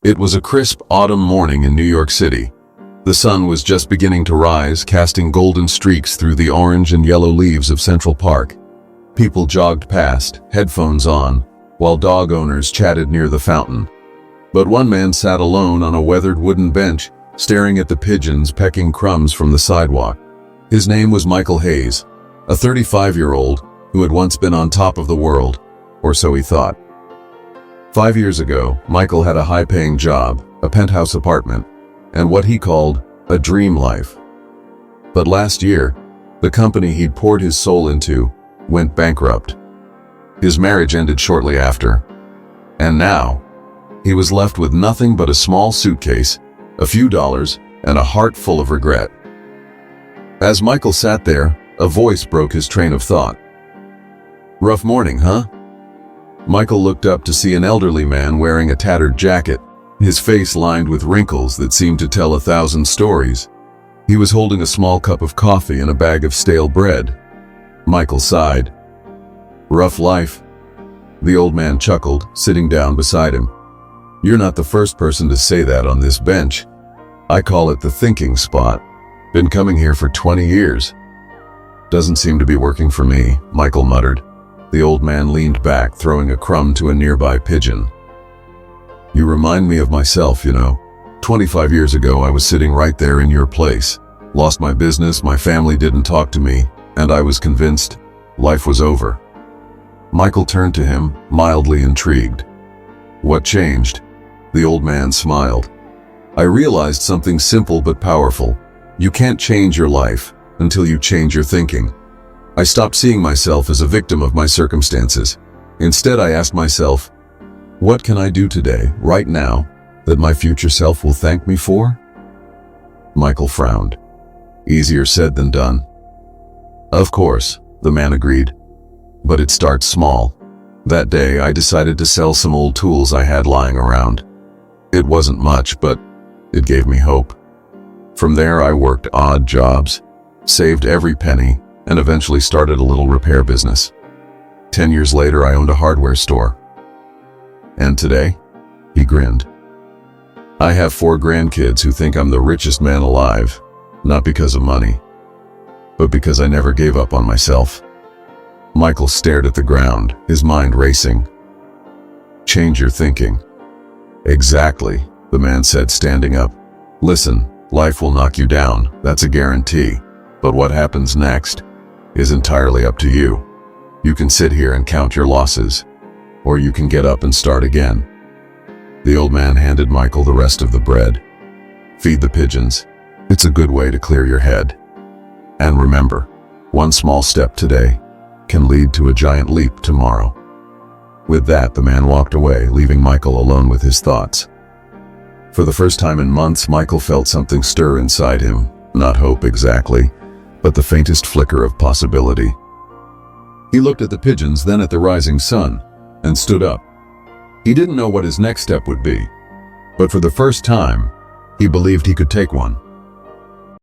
It was a crisp autumn morning in New York City. The sun was just beginning to rise, casting golden streaks through the orange and yellow leaves of Central Park. People jogged past, headphones on, while dog owners chatted near the fountain. But one man sat alone on a weathered wooden bench, staring at the pigeons pecking crumbs from the sidewalk. His name was Michael Hayes, a 35-year-old who had once been on top of the world, or so he thought. 5 years ago, Michael had a high-paying job, a penthouse apartment, and what he called a dream life. But last year, the company he'd poured his soul into went bankrupt. His marriage ended shortly after. And now, he was left with nothing but a small suitcase, a few dollars, and a heart full of regret. As Michael sat there, a voice broke his train of thought. "Rough morning, huh?" Michael looked up to see an elderly man wearing a tattered jacket, his face lined with wrinkles that seemed to tell 1,000 stories. He was holding a small cup of coffee and a bag of stale bread. Michael sighed. "Rough life." The old man chuckled, sitting down beside him. "You're not the first person to say that on this bench. I call it the thinking spot. Been coming here for 20 years. "Doesn't seem to be working for me," Michael muttered. The old man leaned back, throwing a crumb to a nearby pigeon. "You remind me of myself, you know. 25 years ago, I was sitting right there in your place. Lost my business, my family didn't talk to me, and I was convinced life was over." Michael turned to him, mildly intrigued. "What changed?" The old man smiled. "I realized something simple but powerful. You can't change your life until you change your thinking. I stopped seeing myself as a victim of my circumstances. Instead, I asked myself, what can I do today, right now, that my future self will thank me for?" Michael frowned. "Easier said than done." "Of course," the man agreed. "But it starts small. That day, I decided to sell some old tools I had lying around. It wasn't much, but it gave me hope. From there, I worked odd jobs, saved every penny, and eventually started a little repair business. 10 years later, I owned a hardware store. And today?" He grinned. "I have 4 grandkids who think I'm the richest man alive, not because of money, but because I never gave up on myself." Michael stared at the ground, his mind racing. "Change your thinking." "Exactly," the man said, standing up. "Listen, life will knock you down, that's a guarantee. But what happens next is entirely up to you. You can sit here and count your losses, or you can get up and start again." The old man handed Michael the rest of the bread. "Feed the pigeons. It's a good way to clear your head. And remember, one small step today can lead to a giant leap tomorrow." With that, the man walked away, leaving Michael alone with his thoughts. For the first time in months, Michael felt something stir inside him. Not hope exactly, but the faintest flicker of possibility. He looked at the pigeons, then at the rising sun, and stood up. He didn't know what his next step would be, but for the first time, he believed he could take one.